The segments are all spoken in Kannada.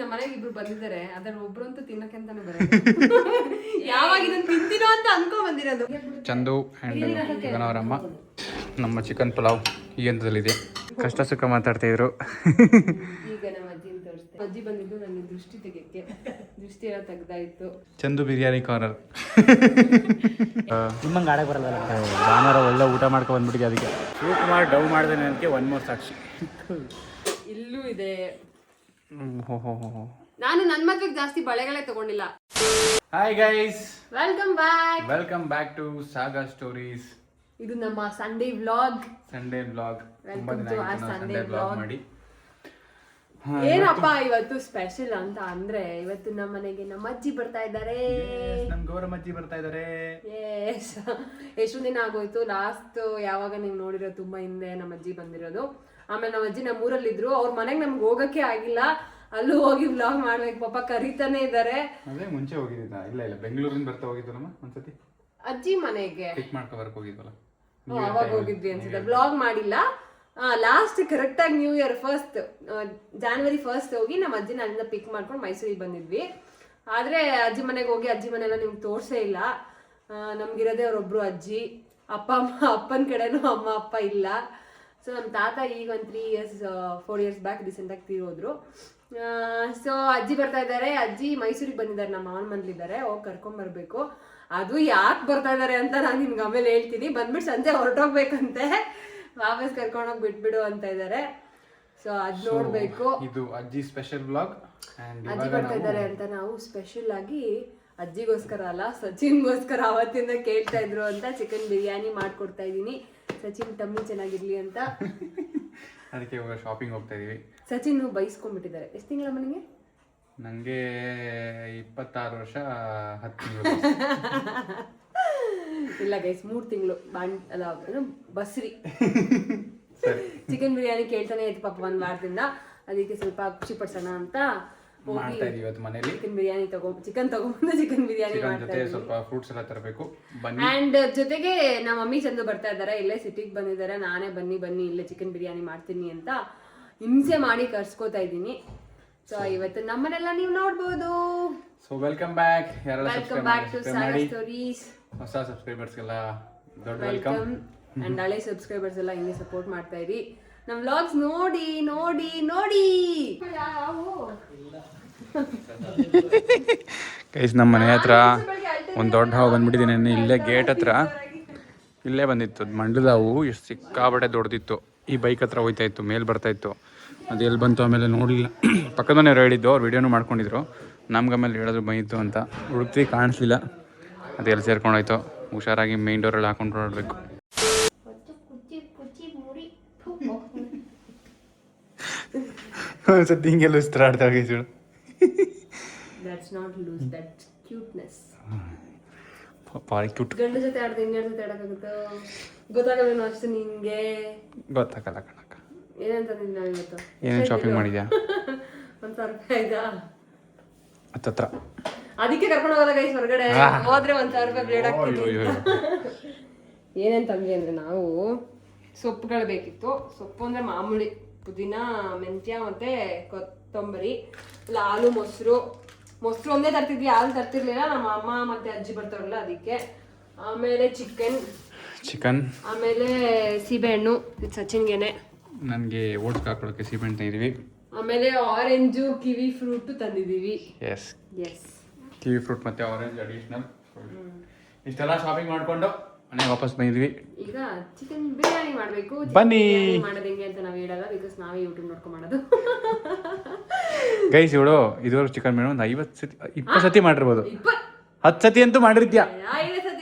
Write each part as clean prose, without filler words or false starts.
ನಮ್ಮ ಮನೆಗೆ ಇಬ್ರು ಬಂದಿದ್ದಾರೆ, ಅದ್ರ ಒಬ್ರು ಅಂತೂ ತಿನ್ನಕ್ಕೆ ಅಂತಾನೆ ಬರೋದು. ಯಾವಾಗ ಇದನ್ನ ತಿಂತೀನೋ ಅಂತ ಅನ್ಕೊಂಡ್ ಬಂದಿರೋದು. ಚಂದು ಆ್ಯಂಡ್ ಗಣವರಮ್ಮ ನಮ್ಮ ಚಿಕನ್ ಪಲಾವ್ ಈ ಹಂತದಲ್ಲಿದೆ. ಕಷ್ಟ ಸುಖ ಮಾತಾಡ್ತಾ ಇದ್ರು. ಈಗ ನಮ್ಮ ಅಜ್ಜಿನ ತೋರಿಸ್ತೇನೆ. ಅಜ್ಜಿ ಬಂದಿದ್ದು ನನಗೆ ದೃಷ್ಟಿ ತೆಗಿಯಕ್ಕೆ, ದೃಷ್ಟಿ ಎಲ್ಲ ತೆಗ್ದಾಯ್ತು. ಚಂದು ಬಿರಿಯಾನಿ ಕಾರ್ನರ್. ನಿಮ್ಮಂಗೆ ಆಡಕ್ಕೆ ಬರಲ್ಲ. ಭಾನುವಾರ ಒಳ್ಳೆ ಊಟ ಮಾಡ್ಕೊಂಡು ಬಂದ್ಬಿಟ್ಟಿದೆ. ಅದಕ್ಕೆ ಶಿವಕುಮಾರ್ ಡವ್ ಮಾಡಿದೆ ನನಗೆ ಒನ್ ಮೋರ್ ಸಾಕ್ಷಿ. ಇಲ್ಲೂ ಇದೆ. ಹೋ ನಾನು ನನ್ನ ಮದ್ವೆಗೆ ಜಾಸ್ತಿ ಬಳೆಗಳೇ ತಗೊಂಡಿಲ್ಲ. Hi guys, welcome back. Welcome back to Saga Stories. ಇದು ನಮ್ಮ ಸಂಡೇ ವ್ಲಾಗ್. Sunday vlog. ತುಂಬಾ ದಿನ Welcome to ಆಯ್ತು our ನಾವು Sunday ಸಂಡೇ ವ್ಲಾಗ್ vlog. ಮಾಡಿ. ಏನಪ್ಪ ಇವತ್ತು ಸ್ಪೆಷಲ್ ಅಂತ ಅಂದ್ರೆ, ಇವತ್ತು ನಮ್ಮ ಮನೆಗೆ ನಮ್ಮ ಅಜ್ಜಿ ಬರ್ತಾ ಇದ್ದಾರೆ. ನಮ್ ಗೌರಮ್ಮ ಅಜ್ಜಿ ಬರ್ತಾ ಇದ್ದಾರೆ. ಎಷ್ಟು ದಿನ ಆಗೋಯ್ತು. ಲಾಸ್ಟ್ ಯಾವಾಗ ನೀವು ನೋಡಿರೋ ತುಂಬಾ ಹಿಂದೆ ನಮ್ಮ ಅಜ್ಜಿ ಬಂದಿರೋದು. ಆಮೇಲೆ ನಮ್ಮ ಅಜ್ಜಿ ನಮ್ಮ ಊರಲ್ಲಿದ್ರು. ಅವ್ರ ಮನೆಗೆ ನಮ್ಗೆ ಹೋಗಕ್ಕೆ ಆಗಿಲ್ಲ. ಅಲ್ಲೂ ಹೋಗಿ ವ್ಲಾಗ್ ಮಾಡ್ಬೇಕು. ಪಾಪ ಕರೀತಾನೆ ಇದ್ದಾರೆ. ಅದೇ ಮುಂಚೆ ಹೋಗಿದ್ದ. ಇಲ್ಲ ಬೆಂಗಳೂರಿಂದ ಬರ್ತಾ ಹೋಗಿದ್ದು ನಮ್ಮ ಒಂದ್ಸತಿ ಅಜ್ಜಿ ಮನೆಗೆ ಪಿಕ್ ಮಾಡ್ಕೊ ಬರಕ್ ಹೋಗಿದ್ವಲ್ಲ, ಅವಾಗ ಹೋಗಿದ್ವಿ ಅನ್ಸುತ್ತೆ. ವ್ಲಾಗ್ ಮಾಡಿಲ್ಲ. ಲಾಸ್ಟ್ ಕರೆಕ್ಟ್ ಆಗಿ ನ್ಯೂ ಇಯರ್ ಜಾನ್ವರಿ 1 ಹೋಗಿ ನಮ್ಮ ಅಜ್ಜಿನ ಅಲ್ಲಿಂದ ಪಿಕ್ ಮಾಡ್ಕೊಂಡು ಮೈಸೂರಿಗೆ ಬಂದಿದ್ವಿ. ಆದ್ರೆ ಅಜ್ಜಿ ಮನೆಗೆ ಹೋಗಿ ಅಜ್ಜಿ ಮನೆಲ್ಲ ನಿಮ್ಗೆ ತೋರ್ಸೇ ಇಲ್ಲ. ನಮ್ಗಿರೋದೇ ಅವ್ರೊಬ್ರು ಅಜ್ಜಿ. ಅಪ್ಪನ ಕಡೆನೂ ಅಮ್ಮ ಅಪ್ಪ ಇಲ್ಲ. ಸೊ ನಮ್ಮ ತಾತ ಈಗ ಒಂದು 4 ಇಯರ್ಸ್ ಬ್ಯಾಕ್ ರೀಸೆಂಟಾಗಿ ತೀರೋದ್ರು. ಸೊ ಅಜ್ಜಿ ಬರ್ತಾ ಇದ್ದಾರೆ. ಅಜ್ಜಿ ಮೈಸೂರಿಗೆ ಬಂದಿದ್ದಾರೆ, ನಮ್ಮ ಮಾವನ ಮನೇಲಿದ್ದಾರೆ. ಹೋಗಿ ಕರ್ಕೊಂಬರ್ಬೇಕು. ಅದು ಯಾಕೆ ಬರ್ತಾ ಇದ್ದಾರೆ ಅಂತ ನಾನು ನಿಮ್ಗೆ ಆಮೇಲೆ ಹೇಳ್ತೀನಿ. ಬಂದ್ಬಿಟ್ಟು ಸಂಜೆ ಹೊರಟೋಗ್ಬೇಕಂತೆ, ವಾಪಸ್ ಕರ್ಕೊಂಡೋಗಿ ಬಿಟ್ಬಿಡು ಅಂತ ಇದ್ದಾರೆ. ಸೊ ಅದ್ ನೋಡ್ಬೇಕು. ಇದು ಅಜ್ಜಿ ಸ್ಪೆಷಲ್ ಬ್ಲಾಗ್. ಅಜ್ಜಿ ಬರ್ತಾ ಇದ್ದಾರೆ ಅಂತ ನಾವು ಸ್ಪೆಷಲ್ ಆಗಿ ಅಜ್ಜಿಗೋಸ್ಕರ ಅಲ್ಲ, ಸಚಿನ್ಗೋಸ್ಕರ ಅವತ್ತಿಂದ ಕೇಳ್ತಾ ಇದ್ರು ಅಂತ ಚಿಕನ್ ಬಿರಿಯಾನಿ ಮಾಡ್ಕೊಡ್ತಾ ಇದೀನಿ. ಸಚಿನ್ ಟಮ್ಮಿ ಚೆನ್ನಾಗಿರ್ಲಿ ಅಂತ. ಅದಕ್ಕೆ ಇವಾಗ ಶಾಪಿಂಗ್ ಹೋಗ್ತಾ ಇದೀವಿ. ಸಚಿನ್ ಬೈಸ್ಕೊಂಡ್ಬಿಟ್ಟಿದ್ದಾರೆ. ಎಷ್ಟು ತಿಂಗಳ ಮನೆಗೆ? ನಂಗೆ 26 ವರ್ಷ 10 ತಿಂಗಳು. ಇಲ್ಲ ಗೈಸ್, 3 ತಿಂಗಳು ಅಲ್ಲ ಬಸ್ರಿ. ಸರಿ, ಚಿಕನ್ ಬಿರಿಯಾನಿ ಕೇಳ್ತಾನೆ ಇತ್ತು ಪಾಪ ಒಂದ್ ವಾರದಿಂದ. ಅದಕ್ಕೆ ಸ್ವಲ್ಪ ಖುಷಿ ಪಡ್ಸೋಣ ಅಂತ ಮಾಡ್ತಾ ಇದೀವಿ ಇವತ್ತು ಮನೇಲಿ. ಚಿಕನ್ ಬಿರಿಯಾನಿ ಚಿಕನ್ ತಗೊಂಡ್ಬಂದು ಚಿಕನ್ ಬಿರಿಯಾನಿ ಜೊತೆ ಸ್ವಲ್ಪ ಫ್ರೂಟ್ಸ್ ಎಲ್ಲ ತರಬೇಕು. ಅಂಡ್ ಜೊತೆಗೆ ನಮ್ಮ ಮಮ್ಮಿ ಚಂದು ಬರ್ತಾ ಇದ್ದಾರೆ. ಇಲ್ಲೇ ಸಿಟಿಗೆ ಬಂದಿದ್ದಾರೆ. ನಾನೇ ಬನ್ನಿ ಇಲ್ಲೇ ಚಿಕನ್ ಬಿರಿಯಾನಿ ಮಾಡ್ತೀನಿ ಅಂತ ಹಿಂಸೆ ಮಾಡಿ ಕರ್ಸ್ಕೋತಾ ಇದ್ದೀನಿ. ಸೊ ಇವತ್ತು ನಮ್ಮನ್ನೆಲ್ಲ ನೀವು ನೋಡ್ಬೋದು. So welcome back. ಯಾರೆಲ್ಲ welcome back to Saga Stories. ಹೊಸ ಸಬ್ಸ್ಕ್ರೈಬರ್ಸ್ಗೆಲ್ಲ ದೊಡ್ಡ ವೆಲ್ಕಮ್. ಅಂಡ್ ಹಳೆ ಸಬ್ಸ್ಕ್ರೈಬರ್ಸ್ ಎಲ್ಲ ಹಿಂಗೆ ಸಪೋರ್ಟ್ ಮಾಡ್ತಾ ಇರಿ. ನಮ್ಮ ವ್ಲಾಗ್ಸ್ ನೋಡಿ ನೋಡಿ ನೋಡಿ. ಗೈಸ್, ನಮ್ಮ ಮನೆ ಹತ್ರ ಒಂದು ದೊಡ್ಡ ಹಾವು ಬಂದ್ಬಿಟ್ಟಿದ್ದೀನಿ. ಇಲ್ಲೇ ಗೇಟ್ ಹತ್ರ ಇಲ್ಲೇ ಬಂದಿತ್ತು. ಮಂಡಲದ ಹಾವು ಎಷ್ಟು ಸಿಕ್ಕಾಬಟ್ಟೆ ದೊಡ್ಡದಿತ್ತು. ಈ ಬೈಕ್ ಹತ್ರ ಹೋಯ್ತಾ ಇತ್ತು, ಮೇಲೆ ಬರ್ತಾ ಇತ್ತು. ಅದು ಎಲ್ಲಿ ಬಂತು ಆಮೇಲೆ ನೋಡಲಿಲ್ಲ. ಪಕ್ಕದ ಮನೆಯವ್ರು ಹೇಳಿದ್ದು, ಅವ್ರು ವಿಡಿಯೋನು ಮಾಡ್ಕೊಂಡಿದ್ರು. ನಮ್ಗೆ ಆಮೇಲೆ ಹೇಳಿದ್ರು ಬಂದಿತ್ತು ಅಂತ. ಹುಡುಕ್ತಿ ಕಾಣಿಸ್ಲಿಲ್ಲ. ಅದು ಎಲ್ಲಿ ಸೇರ್ಕೊಂಡೋಯ್ತು. ಹುಷಾರಾಗಿ ಮೇನ್ ಡೋರಲ್ಲಿ ಹಾಕೊಂಡು ನೋಡಬೇಕು. ಒಂದ್ಸತಿ ಹಿಂಗೆಲ್ಲ ಉಸ್ತರ ಆಡ್ತಾಳೆ. That's not loose, that's cuteness. ಭಾರಿ ಕ್ಯೂಟ್. ಗಂಡ ಜೊತೆ ಆಡ್ದೆ ಇನ್ಯಾರ ಜೊತೆ ಆಡಕ್ಕಾಗುತ್ತೋ ಗೊತ್ತಾಗಲ್ಲ ಅಷ್ಟು ನಿಂಗೆ. ಗೊತ್ತಾಗಲ್ಲ ಕಣಕ್ಕ. ಏನಂತ ನಾವು ಇವತ್ತು ಏನೇನು ಶಾಪಿಂಗ್ ಮಾಡಿದ್ಯಾ? 1,000 ರೂಪಾಯಿ ಆಯ್ತಾ? ಹತ್ತತ್ರ. ಅದಕ್ಕೆ ಕರ್ಕೊಂಡು ಹೋಗೋದ ಗೈಸ್ ಹೊರಗಡೆ. ಹೋದ್ರೆ 1,000 ರೂಪಾಯಿ ಬ್ಲೇಡ್ ಹಾಕ್ತಿದ್ವಿ. ಏನೇನ್ ತಂದ್ವಿ ಅಂದ್ರೆ, ನಾವು ಸೊಪ್ಪುಗಳು ಬೇಕಿತ್ತು. ಸೊಪ್ಪು ಅಂದ್ರೆ ಮಾಮೂಲಿ ಪುದೀನ, ಮೆಂತ್ಯ ಮತ್ತೆ ಕೊತ್ತಂಬರಿ. ಇಲ್ಲ ಹಾಲು, ಮೊಸರು ಒಂದೇ ತರ್ತಿದ್ವಿ. ಹಾಲು ತರ್ತಿರ್ಲಿಲ್ಲ. ನಮ್ಮ ಅಮ್ಮ ಮತ್ತೆ ಅಜ್ಜಿ ಬರ್ತಾರಲ್ಲ ಅದಕ್ಕೆ. ಆಮೇಲೆ ಚಿಕನ್, ಆಮೇಲೆ ಸೀಬೆಹಣ್ಣು. ಇದು ಸಚಿನ್ಗೆನೆ. ನನಗೆ ಓಟ್ಸ್ ಹಾಕೊಳ್ಳೋಕೆ ಸೀಬೆಹಣ್ಣು ತಂದಿದ್ದೀವಿ. ಆಮೇಲೆ ಆರೆಂಜು, ಕಿವಿ ಫ್ರೂಟ್ ತಂದಿದ್ದೀವಿ. ಎಸ್, ಕಿವಿ ಫ್ರೂಟ್ ಮತ್ತೆ ಆರೆಂಜ್ ಅಡಿಷನಲ್. ಇಷ್ಟೆಲ್ಲ ಶಾಪಿಂಗ್ ಮಾಡ್ಕೊಂಡು ಮನೆಗೆ ವಾಪಸ್ ಬಂದಿದ್ವಿ. ಈಗ ಚಿಕನ್ ಬಿರಿಯಾನಿ ಮಾಡಬೇಕು. ಬನ್ನಿ. ಮಾಡೋದು ಹೆಂಗೆ ಅಂತ ನಾವು ಹೇಳಲ್ಲ, ಬಿಕಾಸ್ ನಾವೇ ಯೂಟ್ಯೂಬ್ ನೋಡ್ಕೊಂಡು ಮಾಡೋದು. ಗೈಸ್, ಇವಳು ಇದುವರೆಗೂ ಚಿಕನ್ ಮೇನು ಒಂದು 50 ಸತಿ 20 ಸತಿ ಮಾಡಿರ್ಬೋದು. 10 ಸತಿ ಅಂತೂ ಮಾಡಿರ್ತೀಯ.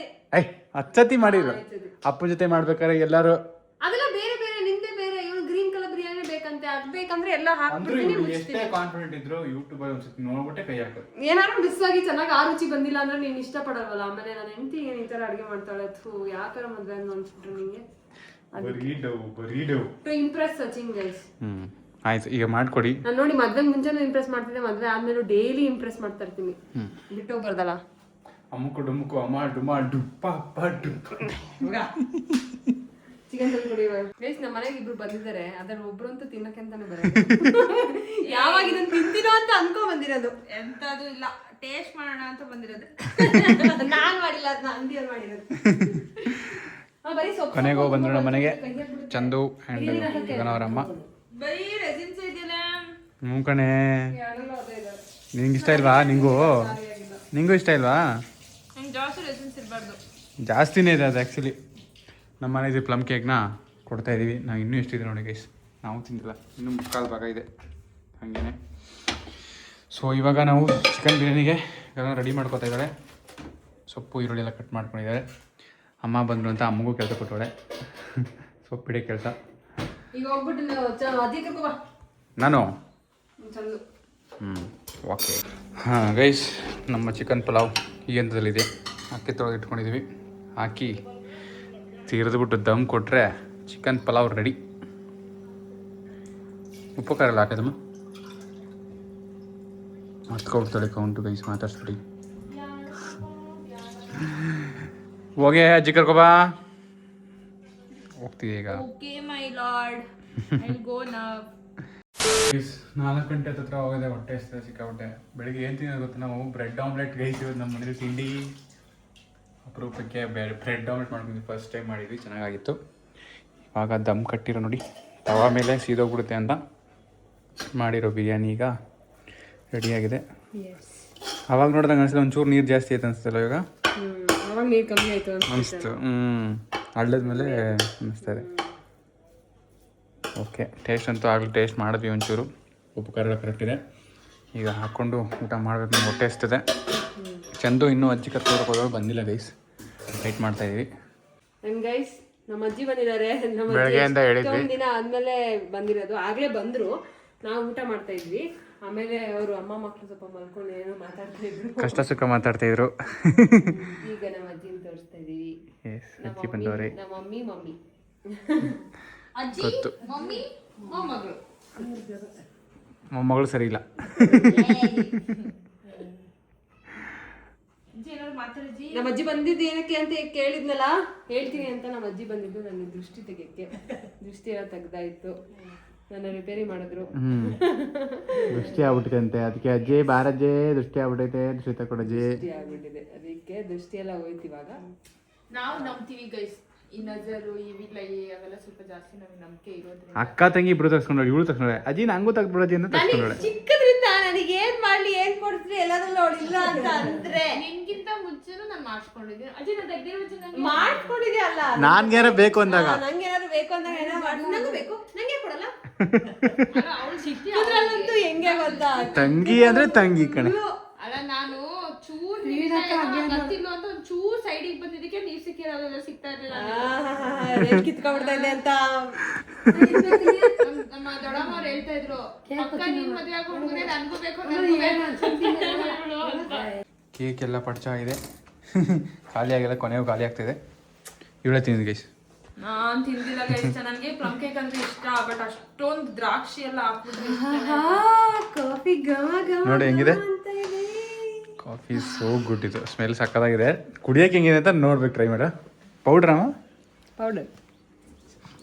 10 ಸತಿ ಮಾಡಿದ್ರು. ಅಪ್ಪನ ಜೊತೆ ಮಾಡ್ಬೇಕಾದ್ರೆ ಎಲ್ಲರೂ ಅದೆಲ್ಲ ಬೇರೆ ಬೇರೆ. ನಿಂದೆ ಬೇರೆ. ಇವಳು ಗ್ರೀನ್ ಕಲರ್ ಬಿರಿಯಾನಿ ಬೇಕಂತೆ. ಅದು ಬೇಕಂದ್ರೆ ಎಲ್ಲ ಹಾಕ್ಬಿಡ್ತೀನಿ. ಎಷ್ಟೇ ಕಾನ್ಫಿಡೆಂಟ್ ಇದ್ರು ಯೂಟ್ಯೂಬ್ ಅಲ್ಲಿ ಒಂದ್ಸತಿ ನೋಡ್ಬಿಟ್ಟೆ ಕೈ ಹಾಕೋದು. ಏನಾದ್ರು ಮಿಸ್ ಆಗಿ ಚೆನ್ನಾಗಿ ಆ ರುಚಿ ಬಂದಿಲ್ಲ ಅಂದ್ರೆ ನೀನ್ ಇಷ್ಟಪಡಲ್ವಲ್ಲ. ಆಮೇಲೆ ನನ್ನ ಹೆಂಡತಿ ಏನ್ ಈ ತರ ಅಡುಗೆ ಮಾಡ್ತಾಳೆ, ಯಾಕಾರ ಮದ್ವೆ ಅಂತ ಅನ್ಸ್ಬಿಟ್ರು ನಿಂಗೆ. To impress Sachin guys. ಆಯ್ತು, ಈಗ ಮಾಡ್ಕೊಡಿ. ನಾನು ನೋಡಿ ಮದ್ವೆ ಮುಂಚೆನೂ ಇಂಪ್ರೆಸ್ ಮಾಡ್ತಿದ್ದೆ, ಮದ್ವೆ ಆದ್ಮೇಲೆ ಡೈಲಿ ಇಂಪ್ರೆಸ್ ಮಾಡ್ತಾ ಇರ್ತೀನಿ. ಬಿಟ್ಟು ಹೋಗ್ಬಾರ್ದಲ್ಲ. ಅಮ್ಮುಕು ಡುಮ್ಮುಕು ಅಮ್ಮ ಡುಮ್ಮ ಡುಪ್ಪ ಅಪ್ಪ ಡುಪ್ಪ. Chicken ತಂದ್ಕೊಡಿ guys. ನಮ್ಮ ಮನೆಗೆ ಇಬ್ರು ಬಂದಿದ್ದಾರೆ, ಅದ್ರಲ್ಲಿ ಒಬ್ರು ಅಂತೂ ತಿನ್ನಕ್ಕೆ ಅಂತಾನೆ ಬರೋದು. ಯಾವಾಗ ಇದನ್ನ ತಿಂತೀನೋ ಅಂತ ಅನ್ಕೊಂಡ್ ಬಂದಿರೋದು, ಎಂತದು ಇಲ್ಲ, ಟೇಸ್ಟ್ ಮಾಡೋಣ ಅಂತ ಬಂದಿರೋದು. ನಾನ್ ಮಾಡಿಲ್ಲ, ಅದನ್ನ ಅಂಗಡಿಯವ್ರು ಮಾಡಿರೋದು. ಬರೀ ಸೊಪ್ಪು ಕೊನೆಗೆ ಹೋಗಿ ಬಂದ್ರು ನಮ್ಮ ಮನೆಗೆ ಚಂದು ಆ್ಯಂಡ್ ಅವರ ಅಮ್ಮ. ಬರೀ ರೆಸಿನ್ಸ್ ಇದೆಯಲ್ಲ. ಹ್ಞೂ ಕಣೆ, ನಿಂಗೆ ಇಷ್ಟ ಇಲ್ವಾ? ನಿಂಗೂ ಇಷ್ಟ ಇಲ್ವಾ? ನಂಗೆ ಜಾಸ್ತಿ ರೆಸಿನ್ಸ್ ಇರಬಾರ್ದು. ಜಾಸ್ತಿನೇ ಇದೆ ಅದು ಆ್ಯಕ್ಚುಲಿ. ನಮ್ಮ ಮನೇಲಿ ಪ್ಲಮ್ ಕೇಕ್ನ ಕೊಡ್ತಾ ಇದ್ದೀವಿ. ನಾವು ಇನ್ನೂ ಎಷ್ಟಿದೆ ನೋಡಿ ಗೈಸ್, ನಾವು ತಿಂದಿಲ್ಲ, ಇನ್ನೂ ಮುಕ್ಕಾಲು ಭಾಗ ಇದೆ ಹಾಗೇನೆ. ಸೊ ಇವಾಗ ನಾವು ಚಿಕನ್ ಬಿರಿಯಾನಿಗೆ ಎಲ್ಲ ರೆಡಿ ಮಾಡ್ಕೊತಾ ಇದ್ದಾಳೆ. ಸೊಪ್ಪು ಈರುಳ್ಳಿ ಎಲ್ಲ ಕಟ್ ಮಾಡ್ಕೊಂಡಿದ್ದಾರೆ. ಅಮ್ಮ ಬಂದರು ಅಂತ ಅಮ್ಮಗೂ ಕೆಲಸ ಕೊಟ್ಟವಳೆ, ಸೊಪ್ಪು ಹಿಡಿಯೋ ಕೆಲಸ. ಈಗ ಹೋಗ್ಬಿಟ್ಟು ಅದೇ ಕರ್ಕೋ ನಾನು ಚಂದು. ಓಕೆ. ಹಾಂ ಗೈಸ್, ನಮ್ಮ ಚಿಕನ್ ಪಲಾವ್ ಈ ಹಂತದಲ್ಲಿದೆ. ಅಕ್ಕಿ ತೊಳೆದು ಇಟ್ಕೊಂಡಿದ್ದೀವಿ. ಹಾಕಿ ತಿರಿದ್ಬಿಟ್ಟು ದಮ್ ಕೊಟ್ಟರೆ ಚಿಕನ್ ಪಲಾವ್ ರೆಡಿ. ಉಪ್ಪು ಖಾರ ಎಲ್ಲ ಹಾಕಿದಮ್ಮ. ಮತ್ಕೊಡ್ತಾಳೆ ಕೌಂಟು ಗೈಸ್, ಮಾತಾಡ್ಸ್ಬಿಡಿ. ಹೋಗೆ ಅಜ್ಜಿ ಕರ್ಕೊಬಾ. ಹೋಗ್ತೀವಿ ಈಗ. Okay my lord, I will go now. 4 ಗಂಟೆ ಹತ್ರ ಹೋಗೋದೆ, ಹೊಟ್ಟೆ ಎಷ್ಟೇ ಸಿಕ್ಕಾಬಿಟ್ಟೆ. ಬೆಳಿಗ್ಗೆ ಏನು ತಿನ್ನೋದು ಗೊತ್ತಾ, ನಾವು ಬ್ರೆಡ್ ಆಮ್ಲೆಟ್ ಗೈಸ್. ಇವತ್ತು ನಮ್ಮ ಮನೇಲಿ ತಿಂಡಿ ಅಪರೂಪಕ್ಕೆ ಬ್ರೆಡ್ ಆಮ್ಲೆಟ್ ಮಾಡ್ಕೊಂಡ್ವಿ. ಫಸ್ಟ್ ಟೈಮ್ ಮಾಡಿದ್ವಿ, ಚೆನ್ನಾಗಾಗಿತ್ತು. ಇವಾಗ ದಮ್ ಕಟ್ಟಿರೋ ನೋಡಿ, ತವಾ ಮೇಲೆ ಸೀದೋಗ್ಬಿಡುತ್ತೆ ಅಂತ ಮಾಡಿರೋ ಬಿರಿಯಾನಿ ಈಗ ರೆಡಿಯಾಗಿದೆ. ಅವಾಗ ನೋಡಿದಂಗೆ ಅನಿಸಿಲ್ಲ, ಒಂಚೂರು ನೀರು ಜಾಸ್ತಿ ಆಯ್ತು ಅನಿಸ್ತಲ್ಲ ಇವಾಗ. ಅವಾಗ ನೀರು ಕಮ್ಮಿ ಆಯ್ತು ಅನಿಸ್ತು. ಹಳ್ಳದ ಮೇಲೆ ಅನ್ನಿಸ್ತಾರೆ. ಓಕೆ, ಟೇಸ್ಟ್ ಅಂತೂ ಆಗಲಿ, ಟೇಸ್ಟ್ ಮಾಡಿದ್ವಿ ಒಂಚೂರು. ಉಪ್ಪು ಖಾರ ಎಲ್ಲ ಕರೆಕ್ಟ್ ಇದೆ. ಈಗ ಹಾಕ್ಕೊಂಡು ಊಟ ಮಾಡಬೇಕು, ನಮ್ಗೆ ಹೊಟ್ಟೆ ಎಷ್ಟಿದೆ. ಚಂದು ಇನ್ನೂ ಅಜ್ಜಿ ಕರ್ಕೊಂಡು ಹೋಗೋದು ಬಂದಿಲ್ಲ ಗೈಸ್, ವೆಯ್ಟ್ ಮಾಡ್ತಾ ಇದೀವಿ. ಗೈಸ್ ನಮ್ಮ ಅಜ್ಜಿ ಬಂದಿದ್ದಾರೆ. ಬೆಳಗ್ಗೆಯಿಂದ ಹೇಳಿದ್ವಿ, ದಿನ ಆದ್ಮೇಲೆ ಬಂದಿರೋದು. ಆಗ್ಲೇ ಬಂದ್ರು, ನಾವು ಊಟ ಮಾಡ್ತಾ ಇದ್ವಿ. ಆಮೇಲೆ ಅವರು ಅಮ್ಮ ಮಕ್ಕಳು ಸ್ವಲ್ಪ ಮಲ್ಕೊಂಡು ಏನೋ ಮಾತಾಡ್ತಾ ಇದ್ರು, ಕಷ್ಟ ಸುಖ ಮಾತಾಡ್ತಾ ಇದ್ರು. ಈಗ ನಮ್ಮ ಅಜ್ಜಿನ ತೋರಿಸ್ತಾ ಇದೀವಿ. ಅಜ್ಜಿ ಬಂದವ್ರೆ. ನಮ್ಮ ಮಮ್ಮಿ ಅಜ್ಜಿ, ಮಮ್ಮಿ, ಮೊಮ್ಮಗಳು. ಮೊಮ್ಮಗಳು ಸರಿ ಇಲ್ಲ. ನಮ್ಮ ಅಜ್ಜಿ ಬಂದಿದ್ದು ಏನಕ್ಕೆ ಅಂತ ಕೇಳಿದ್ನಲ್ಲ, ಹೇಳ್ತೀನಿ ಅಂತ. ನಮ್ಮ ಅಜ್ಜಿ ಬಂದಿದ್ದು ನನಗೆ ದೃಷ್ಟಿ ತೆಗಿಯಕ್ಕೆ. ದೃಷ್ಟಿ ಎಲ್ಲ ತೆಗ್ದಾಯ್ತು, ನನ್ನ ರಿಪೇರಿ ಮಾಡಿದ್ರು. ದೃಷ್ಟಿ ಆಗ್ಬಿಟ್ಟಿದೆ, ಅದಕ್ಕೆ ಅಜ್ಜಿ ಬಾರಜ್ಜೆ ದೃಷ್ಟಿ ಆಗ್ಬಿಟ್ಟೈತೆ, ದೃಷ್ಟಿ ತಕೊಡಜ್ಜಿ ಆಗ್ಬಿಟ್ಟಿದೆ. ಅದಕ್ಕೆ ದೃಷ್ಟಿ ಎಲ್ಲ ಹೋಯ್ತು. ಇವಾಗ ನಾವು ನಂಬ್ತೀವಿ ಗೈಸ್, ಈ ನಜರು, ಈ ವಿಲೈ ಅವೆಲ್ಲ ಸ್ವಲ್ಪ ಜಾಸ್ತಿ ನಮಗೆ ನಂಬಿಕೆ ಇರೋದ್ರಿಂದ. ಅಕ್ಕ ತಂಗಿ ಇಬ್ರು ತಗ್ಸ್ಕೊಂಡ್ರೆ, ಇವಳು ತಗ್ಸ್ಕೊಂಡ್ರೆ, ಅಜ್ಜಿ ನಂಗೂ ತಗ್ಬಿಡಜ್ಜಿ ಅಂತ ತಗ್ಸ್ಕೊಂಡ್ರೆ. ಚಿಕ್ಕದ್ರಿಂದ ನನಗೆ ಏನ್ ಮಾಡ್ಲಿ, ಏನ್ ಕೊಡ್ತೀರಿ ಎಲ್ಲದರಲ್ಲೂ ಅವಳಿಲ್ಲ ಅಂತ ಅಂದ್ರೆ ನಿನ್ಗಿಂತ ಮುಂಚೆನೂ ನಾನು ಮಾಡಿಸ್ಕೊಂಡಿದ್ದೀನಿ. ಅಜ್ಜಿ ನಾನು ತೆಗ್ದಿರೋ ಮುಂಚೆ ಮಾಡ್ಕೊಂಡಿದ್ಯಾ ಅಲ್ಲ. ನಾನ್ಗೇನಾರ ಬೇಕು ಅಂದಾಗ, ನಂಗೆ ಏನಾದ್ರು ಬೇಕು ಅಂದಾಗ ಏನೋ ಮಾಡಿ, ನಂಗೂ ಬೇಕು, ನಂಗೆ ಕೊಡಲ್ಲ. ಅವಳು ಸಿಟ್ಟಿ. ಅದ್ರಲ್ಲಂತೂ ಹೆಂಗೆ ಗೊತ್ತಾ, ತಂಗಿ ಅಂದ್ರೆ ತಂಗಿ ಕಣೆ. ಅಲ್ಲ, ನಾನು ಚೂರ್ ಗೊತ್ತಿಲ್ಲ ಅಂತ ಒಂದ್ ಚೂರ್ ಸೈಡಿಗೆ ಬಂದಿದ್ದಕ್ಕೆ ನೀರ್ ಸಿಕ್ಕಿರೋದೆಲ್ಲ ಸಿಗ್ತಾ ಇರ್ಲಿಲ್ಲ. ಕಿತ್ಕೊಂಡ್ಬಿಡ್ತಾ ಇದೆ ಅಂತ ನಮ್ಮ ದೊಡ್ಡಮ್ಮವ್ರು ಹೇಳ್ತಾ ಇದ್ರು, ಅಕ್ಕ ನೀನ್ ಮದ್ವೆ ಆಗೋ ಹುಡುಗನೇ ನನ್ಗೂ ಬೇಕು. ಕೇಕ್ ಎಲ್ಲ ಪಡ್ಚ ಇದೆ, ಖಾಲಿ ಆಗಿಲ್ಲ, ಕೊನೆಗೂ ಖಾಲಿ ಆಗ್ತಿದೆ. ಇವಳೇ ತಿಂದಿದ್ದು ಗೈಸ್. ನಾನ್ ತಿಂದಿಲ್ಲ ಗೈಸ್, ನನಗೆ ಪ್ಲಮ್ ಕೇಕ್ ಅಂದ್ರೆ ಇಷ್ಟ, ಬಟ್ ಅಷ್ಟೊಂದು ದ್ರಾಕ್ಷಿ ಎಲ್ಲ ಹಾಕ್ಬಿಟ್ರೆ ಕಾಫಿ ಘಮ ಘಮ ನೋಡಿ ಹೆಂಗಿದೆ. ಕಾಫಿ ಸೋ ಗುಡ್, ಇದು ಸ್ಮೆಲ್ ಸಕ್ಕತ್ತಾಗಿದೆ. ಕುಡಿಯೋಕೆ ಹೆಂಗಿದೆ ಅಂತ ನೋಡ್ಬೇಕು, ಟ್ರೈ ಮಾಡ. ಪೌಡ್ರಾ ಪೌಡರ್,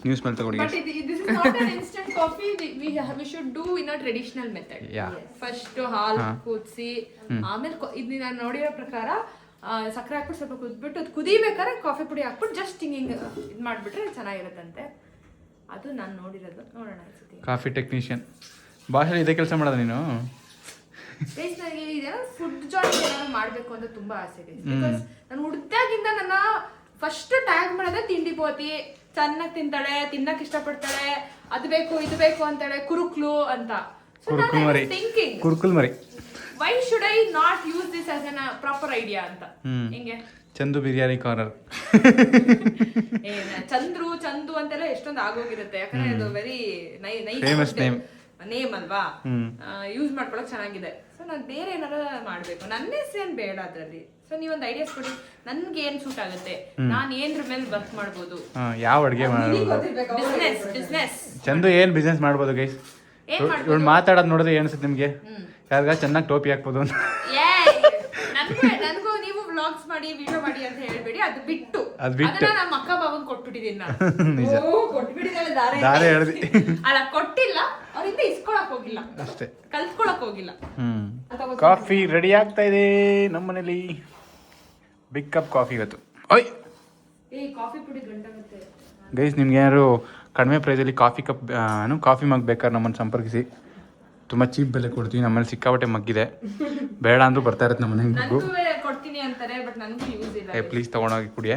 ನೀವು ಸ್ಮೆಲ್ ತಗೊಳ್ಳಿ. But this is not an instant coffee. We should do in a traditional method. Yeah. First ಹಾಲು ಕುದಿಸಿ, ಆಮೇಲೆ ಇದು ನಾನು ನೋಡಿರೋ ಪ್ರಕಾರ ಸಕ್ಕರೆ ಹಾಕ್ಬಿಟ್ಟು ಸ್ವಲ್ಪ ಕುದ್ಬಿಟ್ಟು ಅದು ಕುದಿಬೇಕಾದ್ರೆ ಕಾಫಿ ಪುಡಿ ಹಾಕ್ಬಿಟ್ಟು ಜಸ್ಟ್ ಹಿಂಗೆ ಇದು ಮಾಡಿಬಿಟ್ರೆ ಚೆನ್ನಾಗಿರುತ್ತಂತೆ. ಅದು ನಾನು ನೋಡಿರೋದು. ನೋಡೋಣ ಅನ್ಸುತ್ತೆ. ಕಾಫಿ ಟೆಕ್ನಿಷಿಯನ್ ಭಾಷೆ ಇದೇ ಕೆಲಸ ಮಾಡೋದು ನೀನು? ಗೈಸ್, ನನಗೆ ಇದೇನೋ ಫುಡ್ ಜಾಯಿಂಟ್ ಏನಾದ್ರು ಮಾಡಬೇಕು ಅಂತ ತುಂಬಾ ಆಸೆ ಗೈಸ್. ಬಿಕಾಸ್ ನಾನು ಹುಡ್ದಾಗಿಂದ ನನ್ನ ಫಸ್ಟ್ ಟ್ಯಾಗ್ ಮಾಡೋದೇ ತಿಂಡಿ ಪೋತಿ. ಚೆನ್ನಾಗಿ ತಿಂತಾಳೆ, ತಿನ್ನಕ್ ಇಷ್ಟಪಡ್ತಾಳೆ, ಅದು ಬೇಕು ಇದು ಬೇಕು ಅಂತಾಳೆ, ಕುರುಕ್ಲು ಅಂತ. ಥಿಂಕಿಂಗ್, ಕುರುಕುಲ್ ಮರಿ, why should I not use this as N proper idea ಅಂತ. ಹಿಂಗೆ ಚಂದು ಬಿರಿಯಾನಿ ಕಾರ್ನರ್. ಚಂದು ಅಂತೆಲ್ಲ ಎಷ್ಟೊಂದು ಆಗೋಗಿರುತ್ತೆ, ಯಾಕಂದ್ರೆ ಇದು ವೆರಿ ಫೇಮಸ್ ನೇಮ್ ಅಲ್ವಾ, ಯೂಸ್ ಮಾಡ್ಕೊಳಕ್ ಚೆನ್ನಾಗಿದೆ. ಸೊ ನಾನು ಬೇರೆ ಏನಾರ ಮಾಡ್ಬೇಕು, ನನ್ನ ಹೆಸರೇನ್ ಬೇಡ ಅದ್ರಲ್ಲಿ. ಸೊ ನೀವೊಂದು ಐಡಿಯಾಸ್ ಕೊಡಿ, ನನ್ಗೆ ಏನ್ ಸೂಟ್ ಆಗುತ್ತೆ, ನಾನ್ ಏನ್ರ ಮೇಲೆ ವರ್ಕ್ ಮಾಡ್ಬೋದು, ಯಾವ ಅಡುಗೆ ಮಾಡ್ಬೋದು, ಬಿಸ್ನೆಸ್. ಚಂದು ಏನ್ ಬಿಸ್ನೆಸ್ ಮಾಡ್ಬೋದು ಗೈಸ್? ಇವಳು ಮಾತಾಡೋದು ನೋಡಿದ್ರೆ ಏನ್ಸುತ್ತೆ ನಿಮ್ಗೆ? ಯಾರಿಗ ಚೆನ್ನಾಗಿ ಟೋಪಿ ಹಾಕ್ಬೋದು ಅಂತ. ನನಗೂ ನೀವು ವ್ಲಾಗ್ಸ್ ಮಾಡಿ ವಿಡಿಯೋ ಮಾಡಿ ಅಂತ ಹೇಳ್ಬೇಡಿ, ಅದು ಬಿಟ್ಟು ಅದ್ ಬಿಟ್ಟು. ಅದನ್ನ ನಮ್ಮ ಅಕ್ಕ ಬಾವನ್ ಕೊಟ್ಬಿಟ್ಟಿದೀನಿ ನಾನು. ನಿಜ ಕೊಟ್ಬಿಟ್ಟಿದ್ದಾಳೆ ದಾರೆ. ದಾರೆ ಹೇಳ್ದಿ ಅಲ್ಲ ಕೊಟ್ಟಿಲ್ಲ, ಅವ್ರಿಂದ ಇಸ್ಕೊಳಕ್ ಹೋಗಿಲ್ಲ ಅಷ್ಟೇ. ಕಲ್ತ್ಕೊಳಕ್ ಹೋಗಿಲ್ಲ. ಕಾಫಿ ರೆಡಿ ಆಗ್ತಾ ಇದೆ ನಮ್ಮನೇಲಿ. ಬಿಗ್ ಕಪ್ ಕಾಫಿ ಇವತ್ತು. ಓಯ್ ಕಾಫಿ ಪುಡಿ ಗಂಟಾಗುತ್ತೆ. ಗೈಸ್ ನಿಮ್ಗೆ ಯಾರು ಕಡಿಮೆ ಪ್ರೈಸಲ್ಲಿ ಕಾಫಿ ಕಪ್ ಕಾಫಿ ಮಗ್ ಬೇಕಾದ್ರೆ ನಮ್ಮನ್ನು ಸಂಪರ್ಕಿಸಿ. ತುಂಬ ಚೀಪ್ ಬೆಲೆ ಕೊಡ್ತೀವಿ. ನಮ್ಮಲ್ಲಿ ಸಿಕ್ಕಾಪಟ್ಟೆ ಮಗ್ಗಿದೆ, ಬೇಡ ಅಂದ್ರೂ ಬರ್ತಾ ಇರುತ್ತೆ ನಮ್ಮ ಮನೆಗೆ ಮಗ್ಗು. ಕೊಡ್ತೀನಿ ಅಂತಾರೆ, ಬಟ್ ನನಗೂ ಯೂಸ್ ಇಲ್ಲ. ಪ್ಲೀಸ್ ತೊಗೊಂಡೋಗಿ ಕುಡಿಯೇ,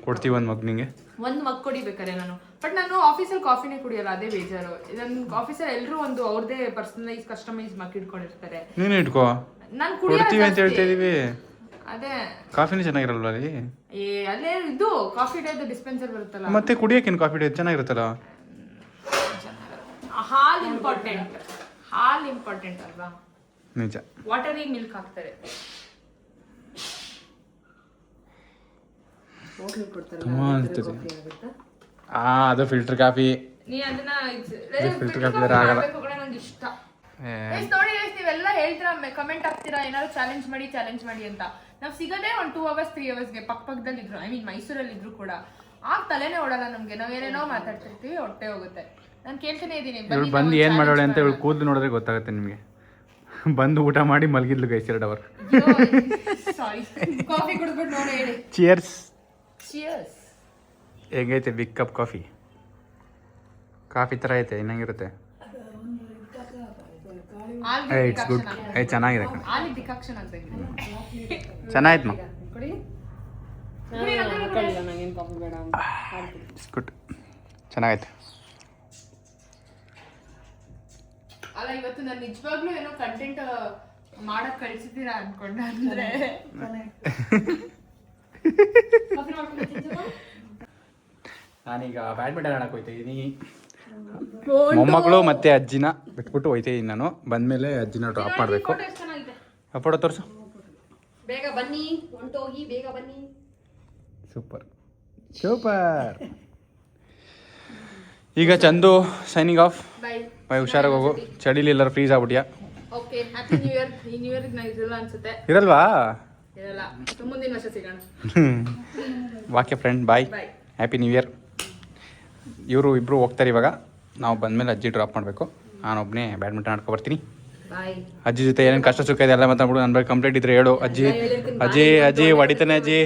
ಕೊಡ್ತೀವಿ ಒಂದು ಮಗ್ ನಿಂಗೆ. ಒಂದ್ ಮಗ್ ಕೊಡಿಬೇಕಾರೆ ನಾನು. ಬಟ್ ನಾನು ಆಫೀಸಲ್ಲಿ ಕಾಫಿನೇ ಕುಡಿಯಲ್ಲ, ಅದೇ ಬೇಜಾರು. ನನ್ನ ಆಫೀಸಲ್ಲಿ ಎಲ್ಲರೂ ಒಂದು ಅವ್ರದೇ ಪರ್ಸನಲೈಸ್ ಕಸ್ಟಮೈಸ್ ಮಗ್ ಇಟ್ಕೊಂಡಿರ್ತಾರೆ. ನೀನು ಇಟ್ಕೋ, ನಾನು ಕೊಡ್ತೀವಿ ಅಂತ ಹೇಳ್ತಾ ಇದೀವಿ. ಅದೇ ಕಾಫಿನೇ ಚೆನ್ನಾಗಿರಲ್ವ ಅಲ್ಲಿ? ಅಲ್ಲೇ ಇದು ಕಾಫಿ ಡೇದು ಡಿಸ್ಪೆನ್ಸರ್ ಬರುತ್ತಲ್ಲ, ಮತ್ತೆ ಕುಡಿಯೋಕೇನು ಕಾಫಿ ಡೇ ಚೆನ್ನಾಗಿರುತ್ತಲ್ಲ. ಹಾಲ್ ಇಂಪಾರ್ಟೆಂಟ್, ಹಾಲ್ ಇಂಪಾರ್ಟೆಂಟ್ ಅಲ್ವಾ? ನಿಜ. ವಾಟರಿ ಮಿಲ್ಕ್ ಹಾಕ್ತಾರೆ. ಅದು ಫಿಲ್ಟರ್ ಕಾಫಿ. ನೀ ಅದನ್ನ ಫಿಲ್ಟರ್ ಕಾಫಿ ಆಗಲ್ಲ. ನಂಗೆ ಇಷ್ಟ. ನೋಡಿ ನೀವೆಲ್ಲ ಹೇಳ್ತೀರಾ, ಕಮೆಂಟ್ ಹಾಕ್ತೀರಾ, ಏನಾದ್ರು ಚಾಲೆಂಜ್ ಮಾಡಿ ಅಂತ. ನಾವ್ ಸಿಗೋದೇ ಒಂದು 2 hours 3 hours ಪಕ್ಕದಲ್ಲಿ ಇದ್ರು, ಐ ಮೀನ್ ಮೈಸೂರಲ್ಲಿ ಇದ್ರು ಕೂಡ ಆಗ ತಲೆನೇ ಓಡಲ್ಲ ನಮ್ಗೆ. ನಾವ್ ಏನೇನೋ ಮಾತಾಡ್ತಿರ್ತೀವಿ, ಹೊಟ್ಟೆ ಹೋಗುತ್ತೆ. ನಾನು ಕೇಳ್ತಾನೆ ಇದೀನಿ, ಇವಳು ಬಂದು ಏನ್ ಮಾಡೋಳೆ ಅಂತ ಇವಳು ಕೂದಲು ನೋಡಿದ್ರೆ ಗೊತ್ತಾಗುತ್ತೆ ನಿಮಗೆ. ಬಂದು ಊಟ ಮಾಡಿ ಮಲಗಿದ್ಲು ಗೈಸ್ 2 hour. ಸಾರಿ, ಕಾಫಿ ಕುಡಿದ್ಬಿಟ್ಟು ನೋಡಿ ಹೇಳಿ. ಚಿಯರ್ಸ್. ಚಿಯರ್ಸ್. ಹೇಗೈತೆ ಬಿಗ್ ಕಪ್ ಕಾಫಿ? ಕಾಫಿ ಥರ ಐತೆ, ಇನ್ನಂಗಿರುತ್ತೆ. It's good. ಚೆನ್ನಾಗಿದೆ, ಡಿಕಾಕ್ಷನ್ ಆಗ್ಬೇಕು. ಚೆನ್ನಾಯ್ತು ಮಾ. ಗುಡ್, ಚೆನ್ನಾಗೈತೆ. ಅಲ್ಲ ಇವತ್ತು ನಾನು ನಿಜವಾಗ್ಲೂ ಏನೋ ಕಂಟೆಂಟ್ ಮಾಡಕ್ ಕಳ್ಸಿದ್ದೀರಾ ಅನ್ಕೊಂಡೆ. ಅಂದ್ರೆ ನಾನೀಗ ಬ್ಯಾಡ್ಮಿಂಟನ್ ಆಡಕ್ಕೆ ಹೋಗ್ತಾ ಇದ್ದೀನಿ. ಮೊಮ್ಮಗಳು ಮತ್ತೆ ಅಜ್ಜಿನ ಬಿಟ್ಬಿಟ್ಟು ಹೋಯ್ತಾ ಇದ್ದೀನಿ ನಾನು. ಬಂದ್ಮೇಲೆ ಅಜ್ಜಿನ ಡ್ರಾಪ್ ಮಾಡಬೇಕು. ಅಪ್ಪಡ ತೋರಿಸು. ಬೇಗ ಬನ್ನಿ, ಹೊಂಟೋಗಿ ಬೇಗ ಬನ್ನಿ. Super super. ಈಗ ಚಂದು ಸೈನಿಂಗ್ ಆಫ್. ಬೈ, ಹುಷಾರಾಗಿ ಹೋಗು. ಚಳಿಲಿ ಎಲ್ಲರೂ ಫ್ರೀಸ್ ಆಗ್ಬಿಟ್ಯಾ? Okay, happy new year. ಈ ನ್ಯೂ ಇಯರ್ ನಾನು ಇರಲ್ಲ ಅನ್ಸುತ್ತೆ. ಇರಲ್ವಾ? ಇರಲ್ಲ, ಮುಂದಿನ ವರ್ಷ ಸಿಗೋಣ. ವಾಕ್ಯ friend, bye, happy new year. ಇವರು ಇಬ್ಬರು ಹೋಗ್ತಾರೆ ಇವಾಗ. ನಾವು ಬಂದಮೇಲೆ ಅಜ್ಜಿ ಡ್ರಾಪ್ ಮಾಡಬೇಕು. ನಾನೊಬ್ಬನೇ ಬ್ಯಾಡ್ಮಿಂಟನ್ ಆಡ್ಕೊ ಬರ್ತೀನಿ. ಅಜ್ಜಿ ಜೊತೆ ಏನೇನು ಕಷ್ಟ ಸುಖ ಇದೆ ಎಲ್ಲ ಮಾತಾಡ್ಬಿಡು. ನನ್ನ ಬಗ್ಗೆ ಕಂಪ್ಲೇಂಟ್ ಇದ್ರೆ ಹೇಳು. ಅಜ್ಜಿ ಅಜ್ಜಿ ಅಜ್ಜಿ ಹೊಡಿತಾನೆ ಅಜ್ಜಿ.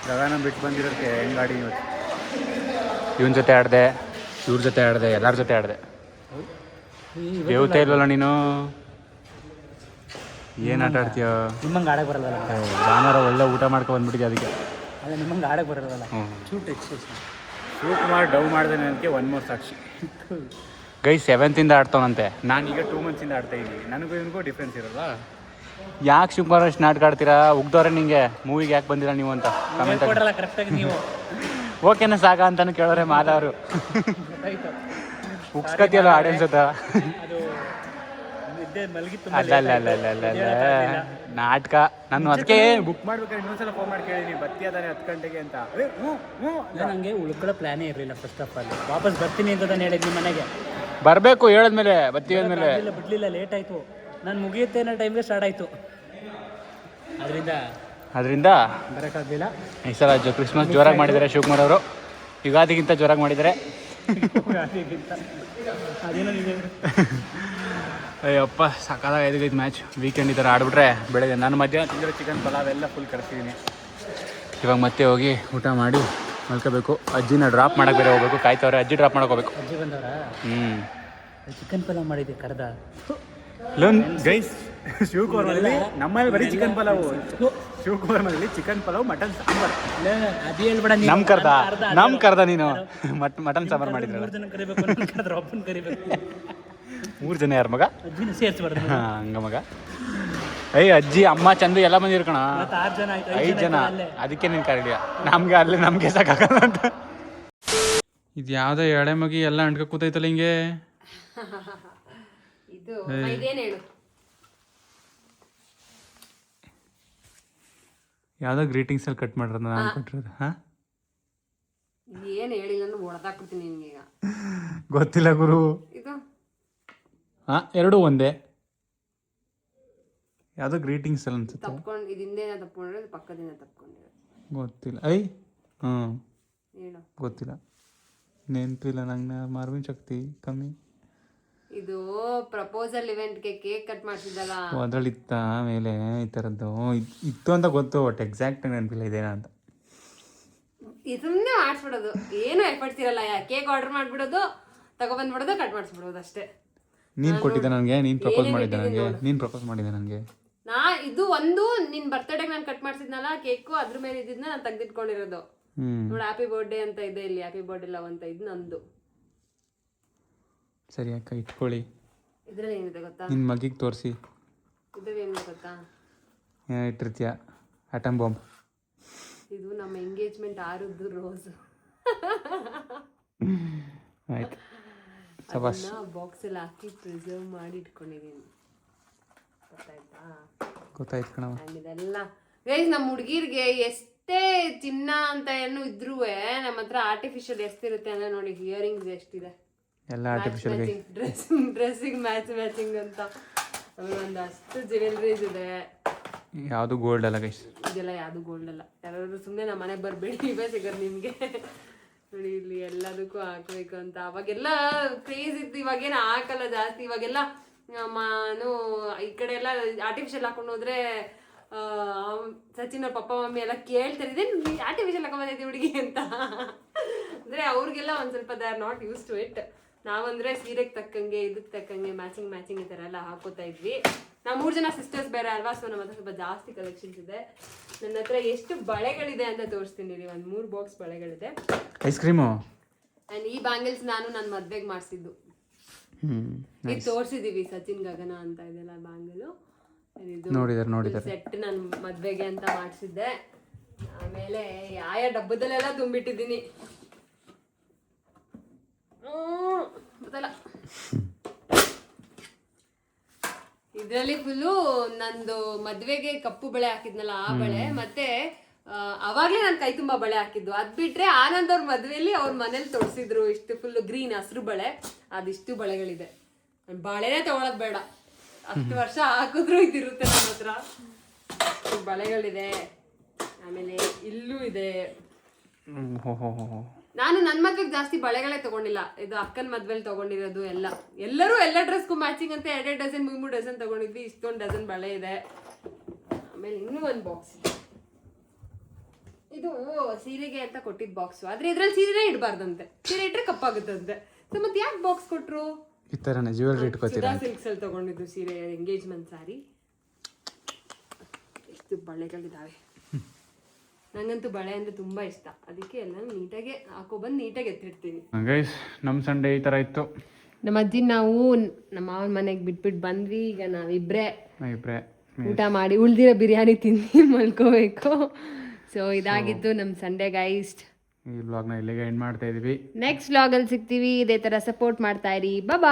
ಗಗನ ಬಿಟ್ಟು ಬಂದಿರೋಕ್ಕೆ ಹೆಂಗೆ ಆಡಿ ಇವತ್ತು. ಇವನ ಜೊತೆ ಆಡಿದೆ, ಇವ್ರ ಜೊತೆ ಆಡಿದೆ, ಎಲ್ಲರ ಜೊತೆ ಆಡಿದೆ. ದೇವತೆ ಇಲ್ವಲ್ಲ ನೀನು, ಏನು ಆಟ ಆಡ್ತೀಯ? ನಿಮ್ಮಂಗೆ ಆಡಕ್ಕೆ ಬರಲ್ಲ. ಭಾನುವಾರ ಒಳ್ಳೆ ಊಟ ಮಾಡ್ಕೊಂಡು ಬಂದ್ಬಿಟ್ಟಿದ್ದೆ ಅದಕ್ಕೆ. ಅದೇ ನಿಮ್ಮಂಗೆ ಆಡಕ್ಕೆ ಬರಲ್ಲ. ಶಿವಕುಮಾರ್ ಡವ್ ಮಾಡಿದೆ ನನಗೆ 1 more ಸಾಕ್ಷಿ. ಗೈ 7th ಆಡ್ತಾವಂತೆ, ನಾನೀಗ 2 months ಆಡ್ತಾ ಇದ್ದೀನಿ. ನನಗೂ ಇವನಿಗೂ ಡಿಫ್ರೆನ್ಸ್ ಇರಲ್ಲ. ಯಾಕೆ ಶಿವಕುಮಾರ್ ಅಷ್ಟು ನಾಟಕ ಆಡ್ತೀರಾ? ಉಗ್ದವ್ರೆ ನಿಂಗೆ ಮೂವಿಗೆ ಯಾಕೆ ಬಂದಿಲ್ಲ ನೀವು ಅಂತ ಕಮೆಂಟ್ ಕೊಡಲ್ಲ ಕರೆಕ್ಟಾಗಿ ನೀವು. ಓಕೆನಾ ಸಾಗ ಅಂತಾನು ಕೇಳೋರೆ ಮಾದವರು. ಉಗ್ಸ್ಕತಿಯಲ್ಲ ಆಡಿಯನ್ಸ್ ಹತ್ರ. ಅಲ್ಲ ಅಲ್ಲ ಅಲ್ಲ ಅಲ್ಲ ಅಲ್ಲ ಅಲ್ಲ ನಾಟಕ. ನಾನು ಅದಕ್ಕೆ ಬುಕ್ ಮಾಡ್ಬೇಕಾದ್ರೆ ಇನ್ನೊಂದ್ಸಲ ಫೋನ್ ಮಾಡಿ ಕೇಳಿನಿ ಬರ್ತೀಯ ತಾನೆ 10 ಗಂಟೆಗೆ ಅಂತ. ನನಗೆ ಉಳ್ಕೊಳ್ಳೋ ಪ್ಲಾನೇ ಇರಲಿಲ್ಲ. ಫಸ್ಟ್ ಆಫ್ ಆಲ್ ವಾಪಸ್ ಬರ್ತೀನಿ ಅಂತ ನಾನು ಹೇಳಿದ್ನಿ ಮನೆಗೆ. ಬರಬೇಕು ಹೇಳಿದ್ಮೇಲೆ ಬರ್ತೀವಿ ಅಂದಮೇಲೆ ಬಿಡಲಿಲ್ಲ, ಲೇಟ್ ಆಯಿತು. ನಾನು ಮುಗಿಯುತ್ತೆ ಅನ್ನೋ ಟೈಮ್ಗೆ ಸ್ಟಾರ್ಟ್ ಆಯಿತು. ಅದರಿಂದ ಬರೋಕ್ಕಾಗಲಿಲ್ಲ. ಈ ಸಲ ಕ್ರಿಸ್ಮಸ್ ಜೋರಾಗಿ ಮಾಡಿದ್ದಾರೆ ಶಿವಕುಮಾರ್ ಅವರು. ಯುಗಾದಿಗಿಂತ ಜೋರಾಗಿ ಮಾಡಿದ್ದಾರೆ. ಅದೇನೋ ಅಯ್ಯಪ್ಪ ಸಕಾಲಾಗೈದು ಮ್ಯಾಚ್. ವೀಕೆಂಡ್ ಈ ಥರ ಆಡ್ಬಿಟ್ರೆ ಬೆಳಗ್ಗೆ ನಾನು ಮಧ್ಯಾಹ್ನ ತಿಂದರೆ ಚಿಕನ್ ಪಲಾವ್ ಎಲ್ಲ ಫುಲ್ ಕಳಿಸಿದ್ದೀನಿ. ಇವಾಗ ಮತ್ತೆ ಹೋಗಿ ಊಟ ಮಾಡಿ ಮಲ್ಕೋಬೇಕು. ಅಜ್ಜಿನ ಡ್ರಾಪ್ ಮಾಡೋಕೆ ಬೇರೆ ಹೋಗ್ಬೇಕು. ಕಾಯ್ತವ್ರೆ, ಅಜ್ಜಿ ಡ್ರಾಪ್ ಮಾಡೋಕೆ ಹೋಗ್ಬೇಕು. ಅಜ್ಜಿ ಬಂದವರಾ? ಚಿಕನ್ ಪಲಾವ್ ಮಾಡಿದ್ದೆ ಕರೆದ ಲೋನ್ ಗೈಸ್. ಶಿವಕುಮಾರ್ ಮನೇಲಿ ನಮ್ಮಲ್ಲಿ ಬರೀ ಚಿಕನ್ ಪಲಾವ್. ಶಿವಕುಮಾರ್ ಮನೇಲಿ ಚಿಕನ್ ಪಲಾವ್, ಮಟನ್ ಸಾಂಬಾರ್. ಅದು ಹೇಳ್ಬೇಡ. ನಮ್ ಕರ್ದ ನೀನು ಮಟನ್ ಸಾಂಬಾರ್ ಮಾಡಿದ್ರೆ 3 ಜನ ಕರಿಬೇಕು, ಕರೆದ್ರೆ ಒಬ್ಬನ ಕರಿಬೇಕು. 3 ಜನ ಯಾರ ಮಗ? ಅಜ್ಜಿನ ಸೇರಿಸ್ಬಾರ್ದು. ಹಂಗ ಮಗ. ಅಜ್ಜಿ ಅಮ್ಮ ಚಂದು ಎಲ್ಲ ಬಂದಿರ್ಕಣ. 6 ಜನ ಆಯ್ತು, 5 ಜನ. ಅದಕ್ಕೆ ನೀನು ಕರಡಿಯ. ನಮ್ಗೆ ಅಲ್ಲಿ ನಮ್ಗೆ ಸಾಕಾಗಲ್ಲ ಅಂತ. ಇದು ಯಾವುದೋ ಎಳೆ ಮಗಿ ಎಲ್ಲ ಅಂಟ್ಕ ಕೂತೈತಲ್ಲ ಹಿಂಗೆ. ಇದು ಇದೇನು ಹೇಳು? ಯಾವುದೋ ಗ್ರೀಟಿಂಗ್ಸ್ ಅಲ್ಲಿ ಕಟ್ ಮಾಡ್ರದ ನಾನು ಕೊಟ್ಟಿರೋದು. ಹಾಂ ಏನು ಹೇಳಿಲ್ಲ, ಹೊಡೆದಾಕ್ಬಿಡ್ತೀನಿ ನಿನ್ಗೆ ಈಗ. ಗೊತ್ತಿಲ್ಲ ಗುರು. ಇದು ಹಾಂ ಎರಡೂ ಒಂದೇ ಯಾವುದೋ ಗ್ರೀಟಿಂಗ್ಸ್ ಅಲ್ಲ ಅನ್ಸುತ್ತೆ. ತಪ್ಕೊಂಡು ಇದು ಹಿಂದೆನ ತಪ್ಕೊಂಡಿರೋದು ಪಕ್ಕದಿಂದ ತಪ್ಕೊಂಡಿರೋದು ಗೊತ್ತಿಲ್ಲ. ಹ್ಞೂ ಹೇಳು. ಗೊತ್ತಿಲ್ಲ, ನೆನಪಿಲ್ಲ ನಂಗೆ. ಮಾರ್ವಿನ್ ಶಕ್ತಿ ಕಮ್ಮಿ. ಇದು ಪ್ರಪೋಸಲ್ ಇವೆಂಟ್ಗೆ ಕೇಕ್ ಕಟ್ ಮಾಡಿಸಿದ್ದಲ್ಲ, ಅದ್ರಲ್ಲಿ ಇತ್ತ ಮೇಲೆ ಈ ಥರದ್ದು ಇತ್ತು ಅಂತ ಗೊತ್ತು, ಬಟ್ ಎಕ್ಸಾಕ್ಟ್ ನೆನಪಿಲ್ಲ ಇದೇನಾ ಅಂತ. ಇದನ್ನೇ ಮಾಡಿಸ್ಬಿಡೋದು, ಏನು ಎಫರ್ಟ್ಸ್ ಇರಲ್ಲ. ಕೇಕ್ ಆರ್ಡರ್ ಮಾಡಿಬಿಡೋದು, ತಗೊಬಂದ್ಬಿಡೋದು, ಕಟ್ ಮಾಡಿಸ್ಬಿಡೋದು ಅಷ್ಟೇ. ನೀನು ಕೊಟ್ಟಿದ್ದೆ ನನಗೆ, ನೀನು ಪ್ರಪೋಸ್ ಮಾಡಿದ್ದೆ ನನಗೆ. ಇದು ಒಂದು ನಿನ್ ಬರ್ತಡೇಗೆ ನಾನು ಕಟ್ ಮಾಡಿಸಿದ್ನಲ್ಲ ಕೇಕು, ಅದ್ರ ಮೇಲೆ ಇದ್ದಿದ್ನ ನಾನು ತೆಗ್ದಿಟ್ಕೊಂಡಿರೋದು. ನೋಡಿ ಹ್ಯಾಪಿ ಬರ್ಡೇ ಅಂತ ಇದೆ ಇಲ್ಲಿ, ಹ್ಯಾಪಿ ಬರ್ಡೇ ಲವ್ ಅಂತ ಇದು ನಂದು. ಸರಿ ಅಕ್ಕ ಇಟ್ಕೊಳ್ಳಿ. ಇದ್ರಲ್ಲಿ ಏನಿದೆ ಗೊತ್ತಾ, ನಿನ್ನ ಮಗಿಗೆ ತೋರಿಸಿ. ಇದ್ರಲ್ಲಿ ಏನಿದೆ ಗೊತ್ತಾ, ಇಟ್ಟಿರ್ತೀಯ ಆಟಮ್ ಬಾಂಬ್. ಇದು ನಮ್ಮ ಎಂಗೇಜ್ಮೆಂಟ್ ಆರದ್ದು ರೋಸ್. ಆಯ್ತು, ಸಬಾಸ್. ಬಾಕ್ಸ್ ಅಲ್ಲಿ ಹಾಕಿ ಪ್ರಿಸರ್ವ್ ಮಾಡಿ ಇಟ್ಕೊಂಡಿದ್ದೀನಿ, ಗೊತ್ತಾಯ್ತಾ? ಗೊತ್ತಾಯ್ತು ಕಣವ. ಇದೆಲ್ಲ ಗೈಸ್ ನಮ್ಮ ಹುಡುಗಿರ್ಗೆ ಎಷ್ಟೇ ಚಿನ್ನ ಅಂತ ಏನು ಇದ್ರೂ ನಮ್ಮ ಹತ್ರ ಆರ್ಟಿಫಿಷಿಯಲ್ ಎಷ್ಟಿರುತ್ತೆ ಅಂದ್ರೆ ನೋಡಿ, ಇಯರಿಂಗ್ಸ್ ಎಷ್ಟಿದೆ, ಎಲ್ಲ ಆರ್ಟಿಫಿಷಿಯಲ್ ಡ್ರೆಸ್ಸಿಗೆ ಮ್ಯಾಚಿಂಗ್ ಅಂತ. ಆಮೇಲೆ ಒಂದಷ್ಟು ಜ್ಯುವೆಲ್ರೀಸ್ ಇದೆ. ಯಾವುದು ಗೋಲ್ಡ್ ಅಲ್ಲ ಗೈಸ್, ಇದೆಲ್ಲ ಯಾವುದು ಗೋಲ್ಡ್ ಅಲ್ಲ. ಯಾರಾದ್ರು ಸುಮ್ಮನೆ ನಮ್ಮ ಮನೆಗೆ ಬರಬೇಡಿ, ಇವೇ ಸಿಗೋದು ನಿಮಗೆ. ನೋಡಿ ಇಲ್ಲಿ ಎಲ್ಲದಕ್ಕೂ ಹಾಕ್ಬೇಕು ಅಂತ. ಅವಾಗೆಲ್ಲ ಕ್ರೇಜ್ ಇತ್ತು, ಇವಾಗೇನು ಹಾಕಲ್ಲ ಜಾಸ್ತಿ. ಇವಾಗೆಲ್ಲ ನಾನು ಈ ಕಡೆ ಎಲ್ಲ ಆರ್ಟಿಫಿಷಿಯಲ್ ಹಾಕೊಂಡು ಹೋದ್ರೆ ಸಚಿನ್ ಅವ್ರ ಪಪ್ಪ ಮಮ್ಮಿ ಎಲ್ಲ ಕೇಳ್ತಾರೆ, ಇದೇನು ಆರ್ಟಿಫಿಷಿಯಲ್ ಹಾಕೊಂಡ್ಬಂದೈತಿ ಹುಡುಗಿ ಅಂತ. ಅಂದ್ರೆ ಅವ್ರಿಗೆಲ್ಲ ಒಂದ್ ಸ್ವಲ್ಪ they are not used to it. ನಾವಂದ್ರೆ ಸೀರೆಗೆ ತಕ್ಕಂಗೆ, ಇದಕ್ಕೆ ತಕ್ಕಂಗೆ ಮ್ಯಾಚಿಂಗ್ ಈ ಥರ ಎಲ್ಲ ಹಾಕೋತಾ ಇದ್ವಿ. ನಾವು 3 ಜನ ಸಿಸ್ಟರ್ಸ್ ಬೇರೆ ಅಲ್ವಾ, ಸೊ ನಮ್ಮ ಹತ್ರ ಸ್ವಲ್ಪ ಜಾಸ್ತಿ ಕಲೆಕ್ಷನ್ಸ್ ಇದೆ. ನನ್ನ ಹತ್ರ ಎಷ್ಟು ಬಳೆಗಳಿದೆ ಅಂತ ತೋರಿಸ್ತೀನಿ ರೀ. ಒಂದು 3 ಬಾಕ್ಸ್ ಬಳೆಗಳಿದೆ. Ice cream. ಆ್ಯಂಡ್ ಈ ಬ್ಯಾಂಗಲ್ಸ್ ನಾನು ನನ್ನ ಮದ್ವೆಗೆ ಮಾಡಿಸಿದ್ದು. ಇದು ತೋರಿಸಿದೀವಿ, ಸಚಿನ್ ಗಗನ ಅಂತ ಇದೆಲ್ಲ ಬ್ಯಾಂಗಲು. ನೋಡಿದಾರೆ ಸೆಟ್ ನಾನು ಮದ್ವೆಗೆ ಅಂತ ಮಾಡಿಸಿದ್ದೆ. ಆಮೇಲೆ ಯಾವ ಡಬ್ಬದಲ್ಲೆಲ್ಲ ತುಂಬಿಟ್ಟಿದ್ದೀನಿ ಗೊತ್ತಲ್ಲ. ಇದರಲ್ಲಿ ಫುಲ್ಲು ನಂದು ಮದ್ವೆಗೆ ಕಪ್ಪು ಬಳೆ ಹಾಕಿದ್ನಲ್ಲ ಆ ಬಳೆ, ಮತ್ತೆ ಅವಾಗ್ಲೇ ನಾನು ಕೈ ತುಂಬಾ ಬಳೆ ಹಾಕಿದ್ದು. ಅದ್ ಬಿಟ್ರೆ ಆನಂದ್ ಅವ್ರ ಮದ್ವೆಲಿ ಅವ್ರ ಮನೇಲಿ ತೊಡ್ಸಿದ್ರು ಇಷ್ಟು ಫುಲ್ ಗ್ರೀನ್ ಹಸಿರು ಬಳೆ. ಅದಿಷ್ಟು ಬಳೆಗಳಿದೆ. ಬಳೆನೇ ತಗೊಳದ್ ಬೇಡ, 10 ವರ್ಷ ಹಾಕಿದ್ರು ಇದಿರುತ್ತೆ ನಮ್ಮ ಹತ್ರ. ಬಳೆಗಳಿದೆ. ಆಮೇಲೆ ಇಲ್ಲೂ ಇದೆ. ನಾನು ನನ್ನ ಮದ್ವೆಗೆ ಜಾಸ್ತಿ ಬಳೆಗಳೇ ತಗೊಂಡಿಲ್ಲ, ಇದು ಅಕ್ಕನ ಮದ್ವೆಲಿ ತಗೊಂಡಿರೋದು ಎಲ್ಲ. ಎಲ್ಲ ಡ್ರೆಸ್ಗೂ ಮ್ಯಾಚಿಂಗ್ ಅಂತ 2 ಡಜನ್ 3 ಡಜನ್ ತಗೊಂಡಿದ್ವಿ. ಇಷ್ಟೊಂದು ಡಜನ್ ಬಳೆ ಇದೆ. ಆಮೇಲೆ ಇನ್ನೂ ಒಂದು ಬಾಕ್ಸ್, ಇದು ಸೀರೆಗೆ ಅಂತ ಕೊಟ್ಟಿದ್ದ ಬಾಕ್ಸು. ಆದ್ರೆ ಇದ್ರಲ್ಲಿ ಸೀರೆ ಇಡಬಾರ್ದಂತೆ, ಸೀರೆ ಇಟ್ರೆ ಕಪ್ಪಾಗುತ್ತಂತೆ. ಸೊ ಮತ್ತೆ ಯಾಕೆ ಬಾಕ್ಸ್ ಕೊಟ್ರು? ಈ ಥರನೇ ಜ್ಯುವೆಲ್ರಿ ಇಟ್ಕೋತೀರಾ? ಸಿಲ್ಕ್ಸ್ ಅಲ್ಲಿ ತಗೊಂಡಿದ್ದು ಸೀರೆ, ಎಂಗೇಜ್ಮೆಂಟ್ ಸಾರಿ. ಎಷ್ಟು ಬಳೆಗಳಿದಾವೆ. ನಂಗಂತೂ ಬಳೆ ಅಂದ್ರೆ ತುಂಬಾ ಇಷ್ಟ, ಅದಕ್ಕೆ ಎಲ್ಲ ನೀಟಾಗಿ ಹಾಕೊಬಂದು ನೀಟಾಗಿ ಎತ್ತಿಡ್ತೀನಿ. ಗೈಸ್ ನಮ್ಮ ಸಂಡೇ ಈ ಥರ ಇತ್ತು. ನಮ್ಮ ಅಜ್ಜಿ ನಾವು ನಮ್ಮ ಮಾವನ ಮನೆಗೆ ಬಿಟ್ಬಿಟ್ಟು ಬಂದ್ವಿ. ಈಗ ನಾವಿಬ್ರೆ ಊಟ ಮಾಡಿ ಉಳ್ದಿರೋ ಬಿರಿಯಾನಿ ತಿಂದು ಮಲ್ಕೋಬೇಕು. ಸೊ ಇದಾಗಿತ್ತು ನಮ್ಮ ಸಂಡೇ ಗೈಸ್. ಈ ವ್ಲಾಗ್ನ ಇಲ್ಲಿಗೆ ಎಂಡ್ ಮಾಡ್ತಾ ಇದೀವಿ. ನೆಕ್ಸ್ಟ್ ವ್ಲಾಗಲ್ಲಿ ಸಿಗ್ತೀವಿ. ಇದೇ ಥರ ಸಪೋರ್ಟ್ ಮಾಡ್ತಾ ಇರಿ. ಬಾಯ್.